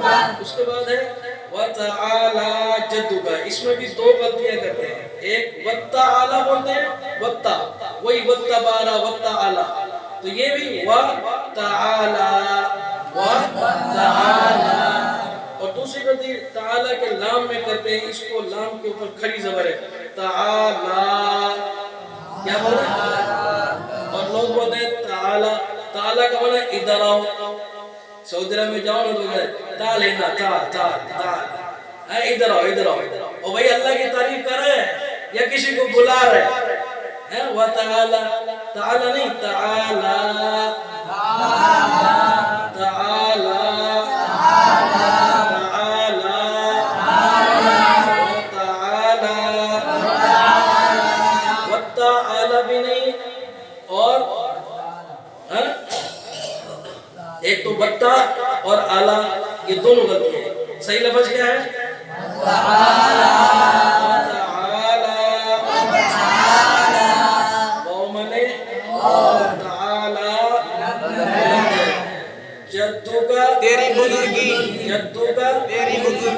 اس کے بعد ہے وَتَعَالَى جَدُّكَ، اس میں بھی دو غلطیاں کرتے ہیں، ایک وَتَعَالَى بولتے ہیں، وَتَّا وہی وَتَّبَارَى وَتَعَالَى، تو یہ بھی وَتَعَالَى وَتَعَالَى، اور دوسری غلطی تعالیٰ کے لام میں کرتے ہیں، اس کو لام کے اوپر کھڑی زبر ہے تعالیٰ، کیا بولتے ہیں؟ اور لوگ بولتے ہیں تعالیٰ، تعالیٰ کا معنی ادھر آؤ، سعودی عرب میں جاؤ نا تو کہتے ہیں تعال ادھر تعال ادھر آؤ ادھر آؤ، اور بھئی اللہ کی تعریف کر رہے ہیں یا کسی کو بلا رہے ہیں؟ وَتَعَالَى، تعالیٰ نہیں، تعالیٰ تعالیٰ بھی نہیں، اور ایک تو بتا اور آلہ، یہ دونوں غلطی ہیں، صحیح لفظ کیا ہے؟ جدو کا تیری بزرگی، جدو کا تیری بزرگی